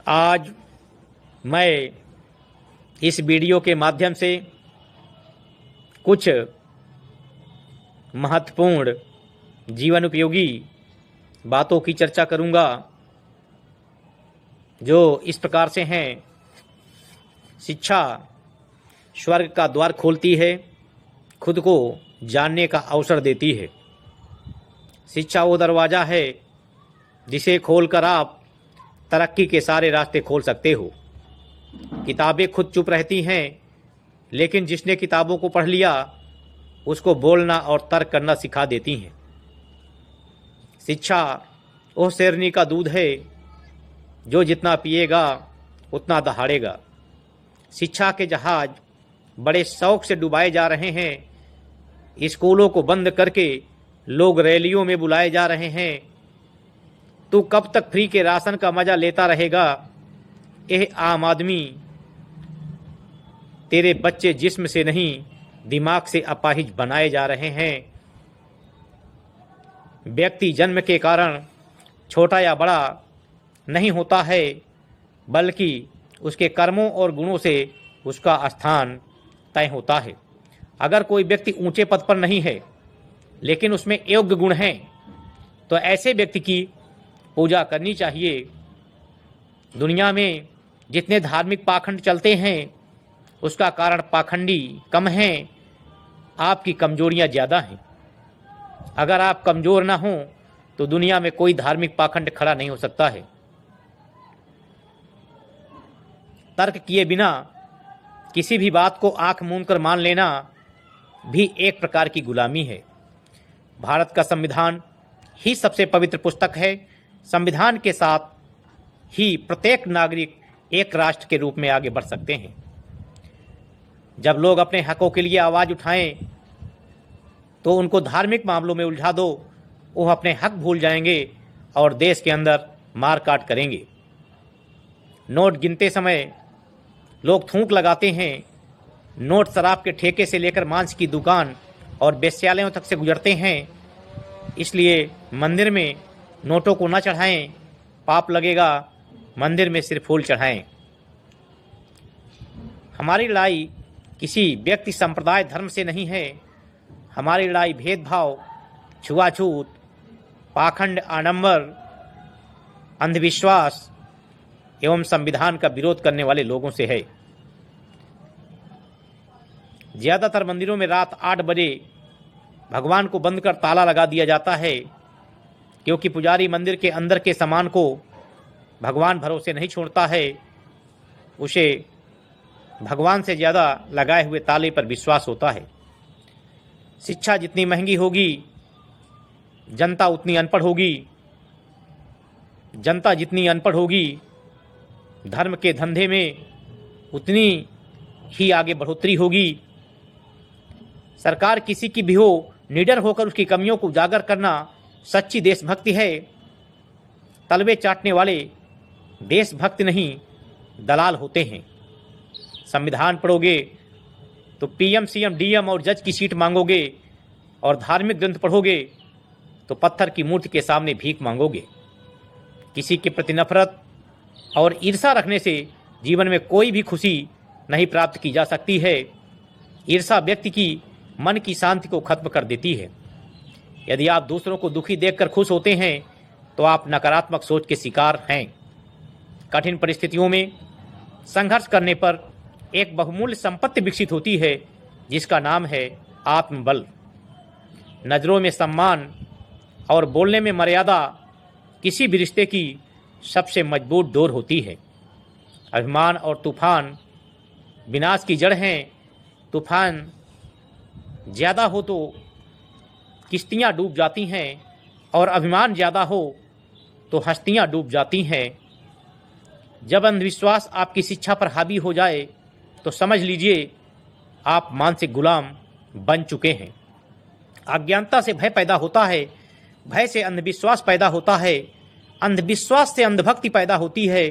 आज मैं इस वीडियो के माध्यम से कुछ महत्वपूर्ण जीवन उपयोगी बातों की चर्चा करूंगा, जो इस प्रकार से हैं। शिक्षा स्वर्ग का द्वार खोलती है, खुद को जानने का अवसर देती है। शिक्षा वो दरवाज़ा है जिसे खोलकर आप तरक्की के सारे रास्ते खोल सकते हो। किताबें खुद चुप रहती हैं, लेकिन जिसने किताबों को पढ़ लिया उसको बोलना और तर्क करना सिखा देती हैं। शिक्षा वो शेरनी का दूध है जो जितना पिएगा उतना दहाड़ेगा। शिक्षा के जहाज बड़े शौक से डुबाए जा रहे हैं। स्कूलों को बंद करके लोग रैलियों में बुलाए जा रहे हैं। तू कब तक फ्री के राशन का मजा लेता रहेगा? यह आम आदमी, तेरे बच्चे जिस्म से नहीं दिमाग से अपाहिज बनाए जा रहे हैं। व्यक्ति जन्म के कारण छोटा या बड़ा नहीं होता है, बल्कि उसके कर्मों और गुणों से उसका स्थान तय होता है। अगर कोई व्यक्ति ऊंचे पद पर नहीं है लेकिन उसमें योग्य गुण हैं, तो ऐसे व्यक्ति की पूजा करनी चाहिए। दुनिया में जितने धार्मिक पाखंड चलते हैं उसका कारण पाखंडी कम हैं, आपकी कमजोरियां ज़्यादा हैं। अगर आप कमज़ोर ना हों तो दुनिया में कोई धार्मिक पाखंड खड़ा नहीं हो सकता है। तर्क किए बिना किसी भी बात को आंख मूंदकर मान लेना भी एक प्रकार की गुलामी है। भारत का संविधान ही सबसे पवित्र पुस्तक है। संविधान के साथ ही प्रत्येक नागरिक एक राष्ट्र के रूप में आगे बढ़ सकते हैं। जब लोग अपने हकों के लिए आवाज़ उठाएं तो उनको धार्मिक मामलों में उलझा दो, वो अपने हक भूल जाएंगे और देश के अंदर मारकाट करेंगे। नोट गिनते समय लोग थूक लगाते हैं। नोट शराब के ठेके से लेकर मांस की दुकान और वेश्यालयों तक से गुजरते हैं। इसलिए मंदिर में नोटों को न चढ़ाएं, पाप लगेगा। मंदिर में सिर्फ फूल चढ़ाएं। हमारी लड़ाई किसी व्यक्ति, संप्रदाय, धर्म से नहीं है। हमारी लड़ाई भेदभाव, छुआछूत, पाखंड, आडंबर, अंधविश्वास एवं संविधान का विरोध करने वाले लोगों से है। ज़्यादातर मंदिरों में रात 8 बजे भगवान को बंद कर ताला लगा दिया जाता है, क्योंकि पुजारी मंदिर के अंदर के सामान को भगवान भरोसे नहीं छोड़ता है। उसे भगवान से ज़्यादा लगाए हुए ताले पर विश्वास होता है। शिक्षा जितनी महंगी होगी, जनता उतनी अनपढ़ होगी। जनता जितनी अनपढ़ होगी, धर्म के धंधे में उतनी ही आगे बढ़ोतरी होगी। सरकार किसी की भी हो, निडर होकर उसकी कमियों को उजागर करना सच्ची देशभक्ति है। तलवे चाटने वाले देशभक्त नहीं, दलाल होते हैं। संविधान पढ़ोगे तो पीएम, सीएम, डीएम और जज की सीट मांगोगे, और धार्मिक ग्रंथ पढ़ोगे तो पत्थर की मूर्ति के सामने भीख मांगोगे। किसी के प्रति नफरत और ईर्ष्या रखने से जीवन में कोई भी खुशी नहीं प्राप्त की जा सकती है। ईर्ष्या व्यक्ति की मन की शांति को खत्म कर देती है। यदि आप दूसरों को दुखी देखकर खुश होते हैं तो आप नकारात्मक सोच के शिकार हैं। कठिन परिस्थितियों में संघर्ष करने पर एक बहुमूल्य संपत्ति विकसित होती है, जिसका नाम है आत्मबल। नज़रों में सम्मान और बोलने में मर्यादा किसी भी रिश्ते की सबसे मजबूत डोर होती है। अभिमान और तूफान विनाश की जड़ हैं। तूफान ज़्यादा हो तो किश्तियाँ डूब जाती हैं, और अभिमान ज़्यादा हो तो हस्तियाँ डूब जाती हैं। जब अंधविश्वास आपकी शिक्षा पर हावी हो जाए तो समझ लीजिए आप मानसिक गुलाम बन चुके हैं। अज्ञानता से भय पैदा होता है, भय से अंधविश्वास पैदा होता है, अंधविश्वास से अंधभक्ति पैदा होती है,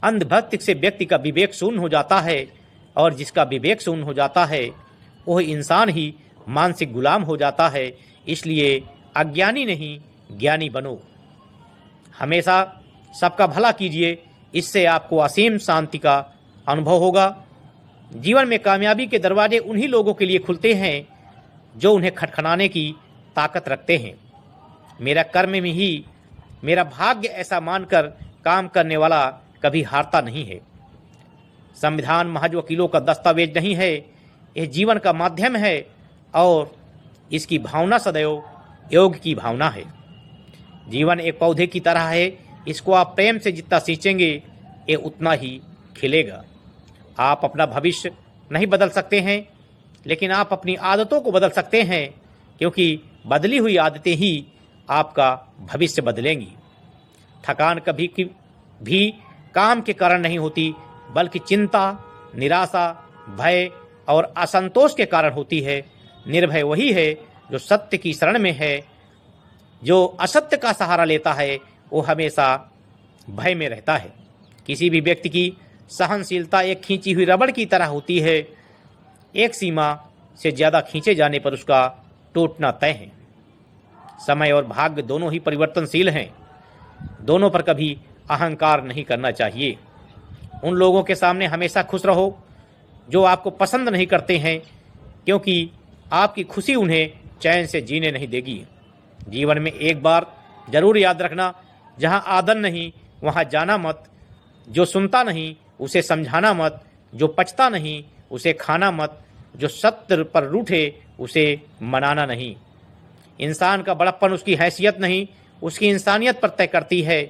अंधभक्ति से व्यक्ति का विवेक शून्य हो जाता है, और जिसका विवेक शून्य हो जाता है वह इंसान ही मानसिक गुलाम हो जाता है। इसलिए अज्ञानी नहीं, ज्ञानी बनो। हमेशा सबका भला कीजिए, इससे आपको असीम शांति का अनुभव होगा। जीवन में कामयाबी के दरवाजे उन्हीं लोगों के लिए खुलते हैं जो उन्हें खटखटाने की ताकत रखते हैं। मेरा कर्म में ही मेरा भाग्य ऐसा मानकर काम करने वाला कभी हारता नहीं है। संविधान महज वकीलों का दस्तावेज नहीं है, यह जीवन का माध्यम है और इसकी भावना सदैव योग की भावना है। जीवन एक पौधे की तरह है, इसको आप प्रेम से जितना सींचेंगे ये उतना ही खिलेगा। आप अपना भविष्य नहीं बदल सकते हैं, लेकिन आप अपनी आदतों को बदल सकते हैं, क्योंकि बदली हुई आदतें ही आपका भविष्य बदलेंगी। थकान कभी भी काम के कारण नहीं होती, बल्कि चिंता, निराशा, भय और असंतोष के कारण होती है। निर्भय वही है जो सत्य की शरण में है। जो असत्य का सहारा लेता है वो हमेशा भय में रहता है। किसी भी व्यक्ति की सहनशीलता एक खींची हुई रबड़ की तरह होती है। एक सीमा से ज़्यादा खींचे जाने पर उसका टूटना तय है। समय और भाग्य दोनों ही परिवर्तनशील हैं। दोनों पर कभी अहंकार नहीं करना चाहिए। उन लोगों के सामने हमेशा खुश रहो जो आपको पसंद नहीं करते हैं, क्योंकि आपकी खुशी उन्हें चैन से जीने नहीं देगी। जीवन में एक बार जरूर याद रखना, जहाँ आदर नहीं वहाँ जाना मत। जो सुनता नहीं उसे समझाना मत। जो पचता नहीं उसे खाना मत। जो सत्य पर रूठे उसे मनाना नहीं। इंसान का बड़प्पन उसकी हैसियत नहीं, उसकी इंसानियत पर तय करती है।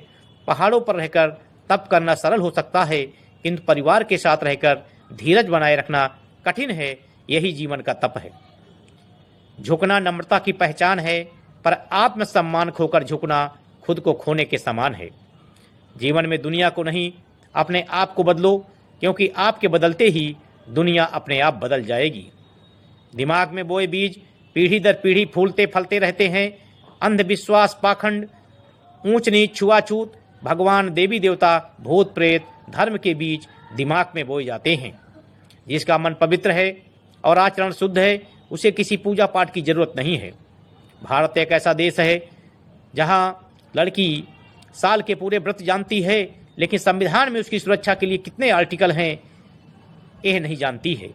पहाड़ों पर रहकर तप करना सरल हो सकता है, किंतु परिवार के साथ रहकर धीरज बनाए रखना कठिन है। यही जीवन का तप है। झुकना नम्रता की पहचान है, पर आत्मसम्मान खोकर झुकना खुद को खोने के समान है। जीवन में दुनिया को नहीं, अपने आप को बदलो, क्योंकि आपके बदलते ही दुनिया अपने आप बदल जाएगी। दिमाग में बोए बीज पीढ़ी दर पीढ़ी फूलते फलते रहते हैं। अंधविश्वास, पाखंड, ऊंच नीच, छुआछूत, भगवान, देवी देवता, भूत प्रेत, धर्म के बीज दिमाग में बोए जाते हैं। जिसका मन पवित्र है और आचरण शुद्ध है, उसे किसी पूजा पाठ की जरूरत नहीं है। भारत एक ऐसा देश है जहां लड़की साल के पूरे व्रत जानती है, लेकिन संविधान में उसकी सुरक्षा के लिए कितने आर्टिकल हैं यह नहीं जानती है।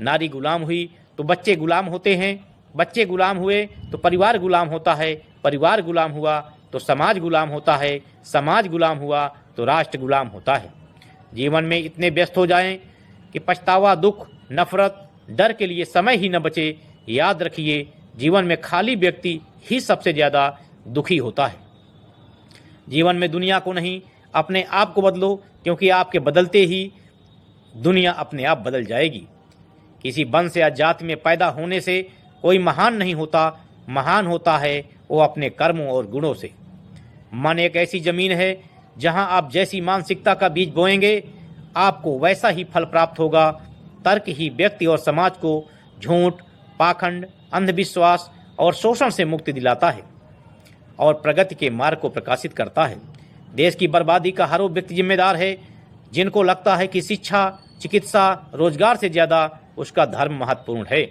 नारी गुलाम हुई तो बच्चे गुलाम होते हैं। बच्चे गुलाम हुए तो परिवार गुलाम होता है। परिवार गुलाम हुआ तो समाज गुलाम होता है। समाज गुलाम हुआ तो राष्ट्र गुलाम होता है। जीवन में इतने व्यस्त हो जाएं कि पछतावा, दुख, नफरत, डर के लिए समय ही न बचे। याद रखिए, जीवन में खाली व्यक्ति ही सबसे ज़्यादा दुखी होता है। जीवन में दुनिया को नहीं, अपने आप को बदलो, क्योंकि आपके बदलते ही दुनिया अपने आप बदल जाएगी। किसी वंश या जाति में पैदा होने से कोई महान नहीं होता। महान होता है वो अपने कर्मों और गुणों से। मन एक ऐसी जमीन है जहां आप जैसी मानसिकता का बीज बोएंगे, आपको वैसा ही फल प्राप्त होगा। तर्क ही व्यक्ति और समाज को झूठ, पाखंड, अंधविश्वास और शोषण से मुक्ति दिलाता है और प्रगति के मार्ग को प्रकाशित करता है। देश की बर्बादी का हर वो व्यक्ति जिम्मेदार है जिनको लगता है कि शिक्षा, चिकित्सा, रोजगार से ज़्यादा उसका धर्म महत्वपूर्ण है।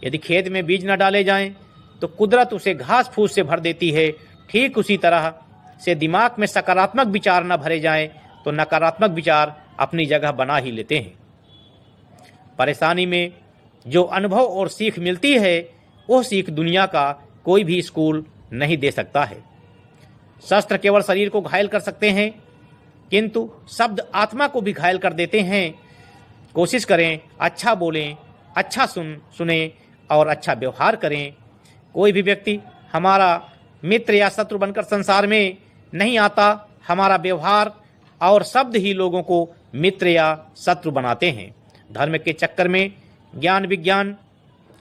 यदि खेत में बीज न डाले जाएं तो कुदरत उसे घास फूस से भर देती है। ठीक उसी तरह से दिमाग में सकारात्मक विचार न भरे जाएं तो नकारात्मक विचार अपनी जगह बना ही लेते हैं। परेशानी में जो अनुभव और सीख मिलती है वो सीख दुनिया का कोई भी स्कूल नहीं दे सकता है। शस्त्र केवल शरीर को घायल कर सकते हैं, किंतु शब्द आत्मा को भी घायल कर देते हैं। कोशिश करें, अच्छा बोलें, अच्छा सुने और अच्छा व्यवहार करें। कोई भी व्यक्ति हमारा मित्र या शत्रु बनकर संसार में नहीं आता। हमारा व्यवहार और शब्द ही लोगों को मित्र या शत्रु बनाते हैं। धर्म के चक्कर में ज्ञान, विज्ञान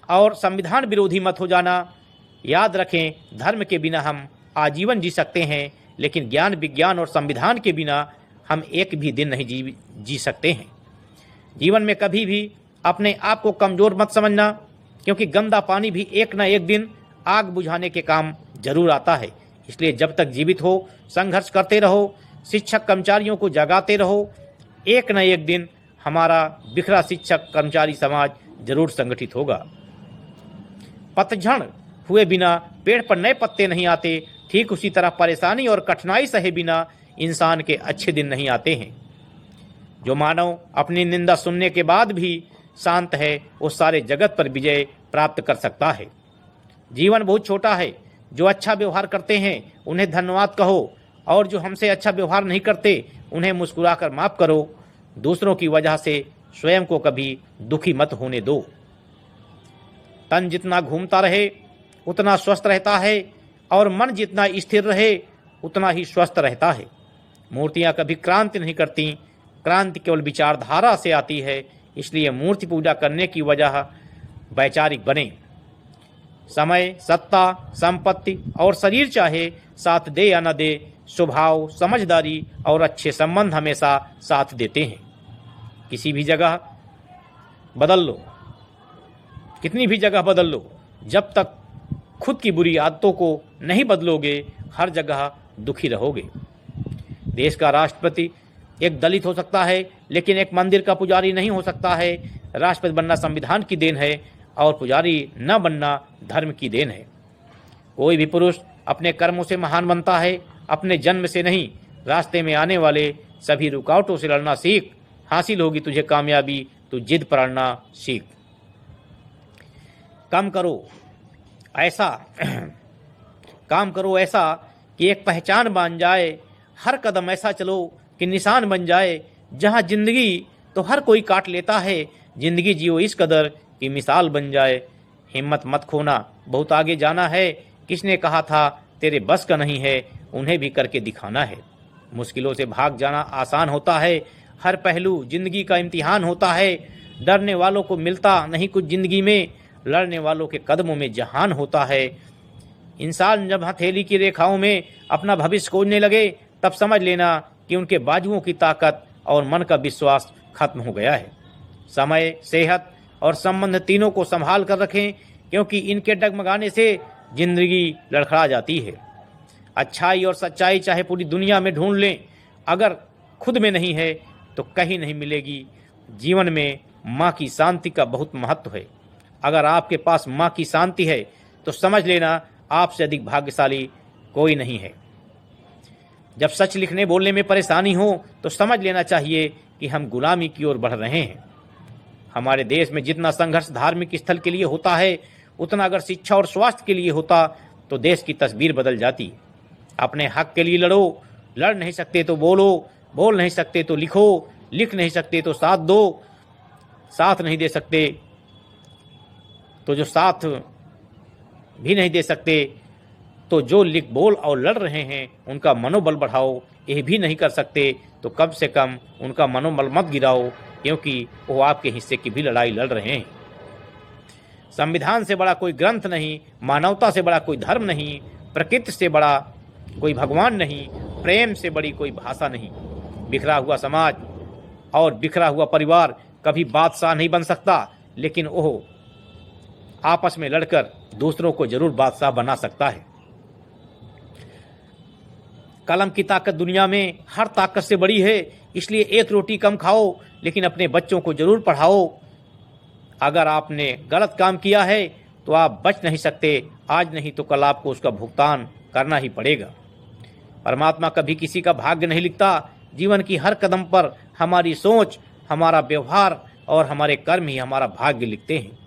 और संविधान विरोधी मत हो जाना। याद रखें, धर्म के बिना हम आजीवन जी सकते हैं, लेकिन ज्ञान, विज्ञान और संविधान के बिना हम एक भी दिन नहीं जी सकते हैं। जीवन में कभी भी अपने आप को कमज़ोर मत समझना, क्योंकि गंदा पानी भी एक न एक दिन आग बुझाने के काम जरूर आता है। इसलिए जब तक जीवित हो संघर्ष करते रहो, शिक्षक कर्मचारियों को जगाते रहो। एक न एक दिन हमारा बिखरा शिक्षक कर्मचारी समाज जरूर संगठित होगा। पतझड़ हुए बिना पेड़ पर नए पत्ते नहीं आते। ठीक उसी तरह परेशानी और कठिनाई सहे बिना इंसान के अच्छे दिन नहीं आते हैं। जो मानव अपनी निंदा सुनने के बाद भी शांत है, वो सारे जगत पर विजय प्राप्त कर सकता है। जीवन बहुत छोटा है। जो अच्छा व्यवहार करते हैं उन्हें धन्यवाद कहो, और जो हमसे अच्छा व्यवहार नहीं करते उन्हें मुस्कुराकर माफ करो। दूसरों की वजह से स्वयं को कभी दुखी मत होने दो। तन जितना घूमता रहे उतना स्वस्थ रहता है, और मन जितना स्थिर रहे उतना ही स्वस्थ रहता है। मूर्तियां कभी क्रांति नहीं करती, क्रांति केवल विचारधारा से आती है। इसलिए मूर्ति पूजा करने की वजह वैचारिक बने। समय, सत्ता, संपत्ति और शरीर चाहे साथ दे या न दे, स्वभाव, समझदारी और अच्छे संबंध हमेशा साथ देते हैं। किसी भी जगह बदल लो, कितनी भी जगह बदल लो, जब तक खुद की बुरी आदतों को नहीं बदलोगे हर जगह दुखी रहोगे। देश का राष्ट्रपति एक दलित हो सकता है, लेकिन एक मंदिर का पुजारी नहीं हो सकता है। राष्ट्रपति बनना संविधान की देन है, और पुजारी न बनना धर्म की देन है। कोई भी पुरुष अपने कर्मों से महान बनता है, अपने जन्म से नहीं। रास्ते में आने वाले सभी रुकावटों से लड़ना सीख, हासिल होगी तुझे कामयाबी, तू जिद पर अड़ना सीख। काम करो ऐसा कि एक पहचान बन जाए। हर कदम ऐसा चलो कि निशान बन जाए। जहां जिंदगी तो हर कोई काट लेता है, जिंदगी जियो इस कदर कि मिसाल बन जाए। हिम्मत मत खोना, बहुत आगे जाना है। किसने कहा था तेरे बस का नहीं है, उन्हें भी करके दिखाना है। मुश्किलों से भाग जाना आसान होता है, हर पहलू जिंदगी का इम्तिहान होता है। डरने वालों को मिलता नहीं कुछ जिंदगी में, लड़ने वालों के कदमों में जहान होता है। इंसान जब हथेली की रेखाओं में अपना भविष्य खोजने लगे, तब समझ लेना कि उनके बाजुओं की ताकत और मन का विश्वास खत्म हो गया है। समय, सेहत और संबंध तीनों को संभाल कर रखें, क्योंकि इनके डगमगाने से जिंदगी लड़खड़ा जाती है। अच्छाई और सच्चाई चाहे पूरी दुनिया में ढूंढ लें, अगर खुद में नहीं है तो कहीं नहीं मिलेगी। जीवन में माँ की शांति का बहुत महत्व है। अगर आपके पास माँ की शांति है तो समझ लेना आपसे अधिक भाग्यशाली कोई नहीं है। जब सच लिखने बोलने में परेशानी हो तो समझ लेना चाहिए कि हम गुलामी की ओर बढ़ रहे हैं। हमारे देश में जितना संघर्ष धार्मिक स्थल के लिए होता है, उतना अगर शिक्षा और स्वास्थ्य के लिए होता तो देश की तस्वीर बदल जाती। अपने हक के लिए लड़ो, लड़ नहीं सकते तो बोलो, बोल नहीं सकते तो लिखो, लिख नहीं सकते तो साथ दो, साथ नहीं दे सकते तो जो साथ भी नहीं दे सकते तो जो लिख बोल और लड़ रहे हैं उनका मनोबल बढ़ाओ। यह भी नहीं कर सकते तो कम से कम उनका मनोबल मत गिराओ, क्योंकि वो आपके हिस्से की भी लड़ाई लड़ रहे हैं। संविधान से बड़ा कोई ग्रंथ नहीं, मानवता से बड़ा कोई धर्म नहीं, प्रकृति से बड़ा कोई भगवान नहीं, प्रेम से बड़ी कोई भाषा नहीं। बिखरा हुआ समाज और बिखरा हुआ परिवार कभी बादशाह नहीं बन सकता, लेकिन वो आपस में लड़कर दूसरों को जरूर बादशाह बना सकता है। कलम की ताकत दुनिया में हर ताकत से बड़ी है, इसलिए एक रोटी कम खाओ, लेकिन अपने बच्चों को जरूर पढ़ाओ। अगर आपने गलत काम किया है तो आप बच नहीं सकते, आज नहीं तो कल आपको उसका भुगतान करना ही पड़ेगा। परमात्मा कभी किसी का भाग्य नहीं लिखता। जीवन की हर कदम पर हमारी सोच, हमारा व्यवहार और हमारे कर्म ही हमारा भाग्य लिखते हैं।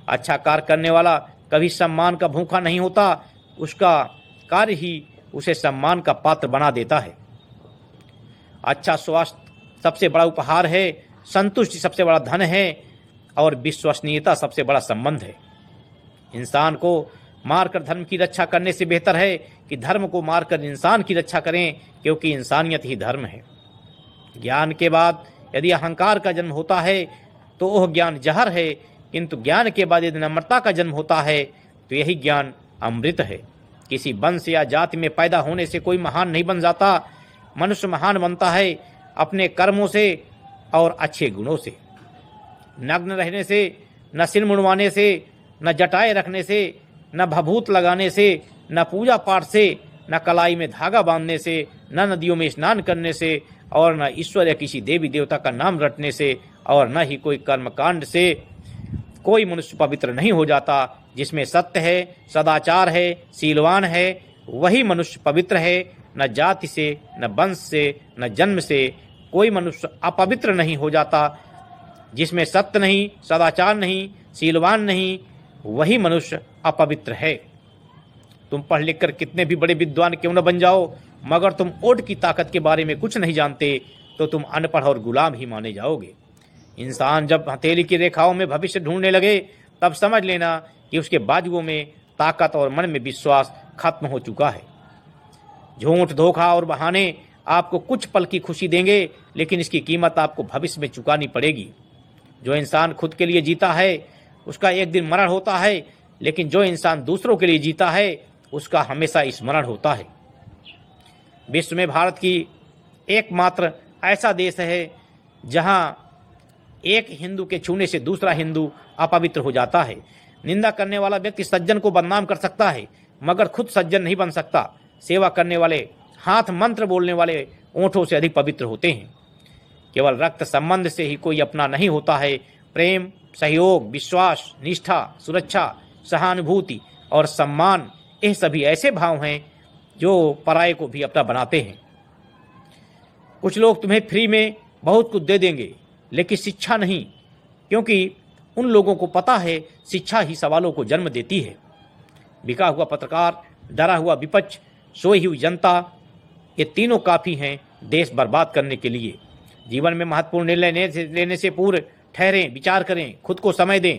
अच्छा कार्य करने वाला कभी सम्मान का भूखा नहीं होता, उसका कार्य ही उसे सम्मान का पात्र बना देता है। अच्छा स्वास्थ्य सबसे बड़ा उपहार है, संतुष्टि सबसे बड़ा धन है, और विश्वसनीयता सबसे बड़ा संबंध है। इंसान को मारकर धर्म की रक्षा करने से बेहतर है कि धर्म को मारकर इंसान की रक्षा करें, क्योंकि इंसानियत ही धर्म है। ज्ञान के बाद यदि अहंकार का जन्म होता है तो वह ज्ञान जहर है, किंतु ज्ञान के बाद यदि नम्रता का जन्म होता है तो यही ज्ञान अमृत है। किसी वंश या जाति में पैदा होने से कोई महान नहीं बन जाता। मनुष्य महान बनता है अपने कर्मों से और अच्छे गुणों से। नग्न रहने से, न सिर मुंडवाने से, न जटाए रखने से, न भभूत लगाने से, न पूजा पाठ से, न कलाई में धागा बांधने से, न नदियों में स्नान करने से, और न ईश्वर या किसी देवी देवता का नाम रटने से, और न ही कोई कर्मकांड से कोई मनुष्य पवित्र नहीं हो जाता। जिसमें सत्य है, सदाचार है, शीलवान है, वही मनुष्य पवित्र है। न जाति से, न वंश से, न जन्म से कोई मनुष्य अपवित्र नहीं हो जाता। जिसमें सत्य नहीं, सदाचार नहीं, शीलवान नहीं, वही मनुष्य अपवित्र है। तुम पढ़ लिख कर कितने भी बड़े विद्वान क्यों न बन जाओ, मगर तुम ओट की ताकत के बारे में कुछ नहीं जानते तो तुम अनपढ़ और गुलाम ही माने जाओगे। इंसान जब हथेली की रेखाओं में भविष्य ढूंढने लगे तब समझ लेना कि उसके बाजुओं में ताकत और मन में विश्वास खत्म हो चुका है। झूठ, धोखा और बहाने आपको कुछ पल की खुशी देंगे, लेकिन इसकी कीमत आपको भविष्य में चुकानी पड़ेगी। जो इंसान खुद के लिए जीता है उसका एक दिन मरण होता है, लेकिन जो इंसान दूसरों के लिए जीता है उसका हमेशा स्मरण होता है। विश्व में भारत की एकमात्र ऐसा देश है जहां एक हिंदू के छूने से दूसरा हिंदू अपवित्र हो जाता है। निंदा करने वाला व्यक्ति सज्जन को बदनाम कर सकता है, मगर खुद सज्जन नहीं बन सकता। सेवा करने वाले हाथ मंत्र बोलने वाले ओंठों से अधिक पवित्र होते हैं। केवल रक्त संबंध से ही कोई अपना नहीं होता है। प्रेम, सहयोग, विश्वास, निष्ठा, सुरक्षा, सहानुभूति और सम्मान, ये सभी ऐसे भाव हैं जो पराये को भी अपना बनाते हैं। कुछ लोग तुम्हें फ्री में बहुत कुछ दे देंगे, लेकिन शिक्षा नहीं, क्योंकि उन लोगों को पता है शिक्षा ही सवालों को जन्म देती है। बिका हुआ पत्रकार, डरा हुआ विपक्ष, सोई हुई जनता, ये तीनों काफ़ी हैं देश बर्बाद करने के लिए। जीवन में महत्वपूर्ण निर्णय लेने से पूर्व ठहरें, विचार करें, खुद को समय दें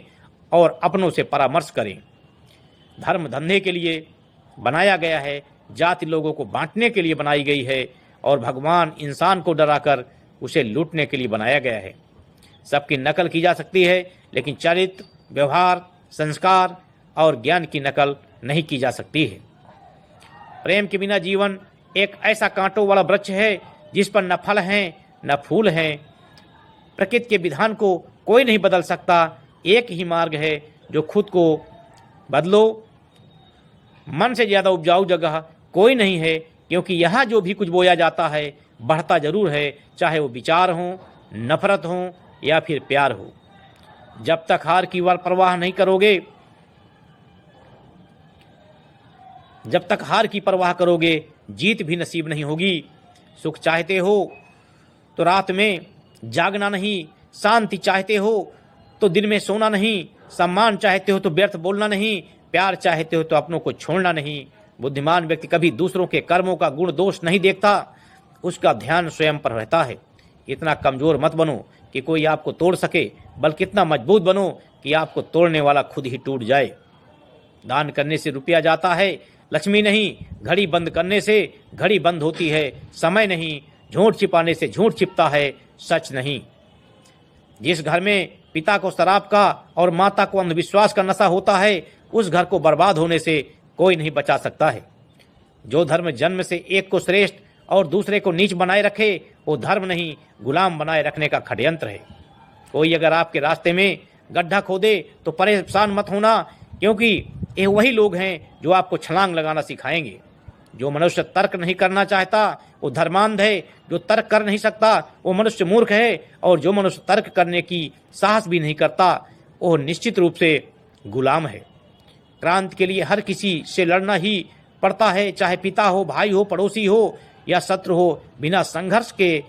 और अपनों से परामर्श करें। धर्म धंधे के लिए बनाया गया है, जाति लोगों को बांटने के लिए बनाई गई है और भगवान इंसान को डराकर उसे लूटने के लिए बनाया गया है। सबकी नकल की जा सकती है, लेकिन चरित्र, व्यवहार, संस्कार और ज्ञान की नकल नहीं की जा सकती है। प्रेम के बिना जीवन एक ऐसा कांटों वाला वृक्ष है जिस पर न फल हैं न फूल हैं। प्रकृति के विधान को कोई नहीं बदल सकता। एक ही मार्ग है, जो खुद को बदलो। मन से ज़्यादा उपजाऊ जगह कोई नहीं है, क्योंकि यहाँ जो भी कुछ बोया जाता है बढ़ता जरूर है, चाहे वो विचार हो, नफरत हो या फिर प्यार हो। जब तक हार की परवाह नहीं करोगे, जब तक हार की परवाह करोगे, जीत भी नसीब नहीं होगी। सुख चाहते हो तो रात में जागना नहीं, शांति चाहते हो तो दिन में सोना नहीं, सम्मान चाहते हो तो व्यर्थ बोलना नहीं, प्यार चाहते हो तो अपनों को छोड़ना नहीं। बुद्धिमान व्यक्ति कभी दूसरों के कर्मों का गुण दोष नहीं देखता, उसका ध्यान स्वयं पर रहता है। इतना कमजोर मत बनो कि कोई आपको तोड़ सके, बल्कि इतना मजबूत बनो कि आपको तोड़ने वाला खुद ही टूट जाए। दान करने से रुपया जाता है, लक्ष्मी नहीं। घड़ी बंद करने से घड़ी बंद होती है, समय नहीं। झूठ छिपाने से झूठ छिपता है, सच नहीं। जिस घर में पिता को शराब का और माता को अंधविश्वास का नशा होता है, उस घर को बर्बाद होने से कोई नहीं बचा सकता है। जो धर्म जन्म से एक को श्रेष्ठ और दूसरे को नीच बनाए रखे, वो धर्म नहीं, गुलाम बनाए रखने का षड्यंत्र है। कोई अगर आपके रास्ते में गड्ढा खोदे तो परेशान मत होना, क्योंकि ये वही लोग हैं जो आपको छलांग लगाना सिखाएंगे। जो मनुष्य तर्क नहीं करना चाहता वो धर्मांध है, जो तर्क कर नहीं सकता वो मनुष्य मूर्ख है, और जो मनुष्य तर्क करने की साहस भी नहीं करता वो निश्चित रूप से गुलाम है। क्रांति के लिए हर किसी से लड़ना ही पड़ता है, चाहे पिता हो, भाई हो, पड़ोसी हो या शत्रु हो। बिना संघर्ष के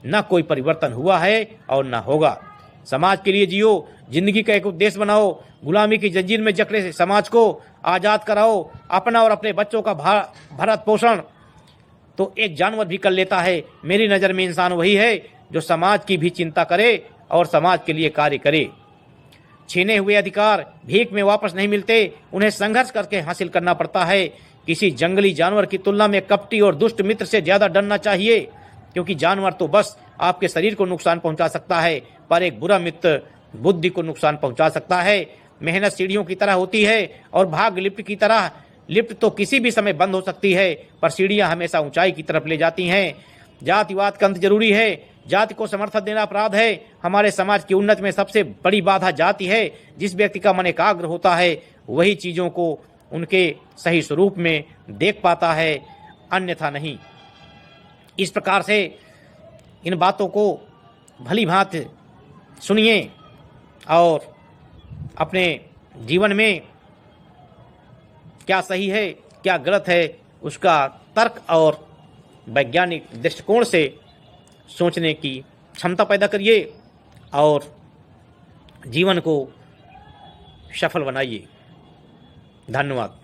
न कोई परिवर्तन हुआ है और न होगा। समाज के लिए जियो, जिंदगी का एक उद्देश्य बनाओ। गुलामी की जंजीर में जकड़े समाज को आज़ाद कराओ। अपना और अपने बच्चों का भरण पोषण तो एक जानवर भी कर लेता है। मेरी नज़र में इंसान वही है जो समाज की भी चिंता करे और समाज के लिए कार्य करे। छीने हुए अधिकार भीख में वापस नहीं मिलते, उन्हें संघर्ष करके हासिल करना पड़ता है। किसी जंगली जानवर की तुलना में कपटी और दुष्ट मित्र से ज़्यादा डरना चाहिए, क्योंकि जानवर तो बस आपके शरीर को नुकसान पहुंचा सकता है, पर एक बुरा मित्र बुद्धि को नुकसान पहुंचा सकता है। मेहनत सीढ़ियों की तरह होती है और भाग लिफ्ट की तरह। लिफ्ट तो किसी भी समय बंद हो सकती है, पर सीढ़ियां हमेशा ऊंचाई की तरफ ले जाती हैं। जातिवाद का अंत जरूरी है। जाति को समर्थन देना अपराध है। हमारे समाज की उन्नति में सबसे बड़ी बाधा जाति है। जिस व्यक्ति का मन एकाग्र होता है वही चीज़ों को उनके सही स्वरूप में देख पाता है, अन्यथा नहीं। इस प्रकार से इन बातों को भली भांति सुनिए और अपने जीवन में क्या सही है क्या गलत है उसका तर्क और वैज्ञानिक दृष्टिकोण से सोचने की क्षमता पैदा करिए और जीवन को सफल बनाइए। धन्यवाद।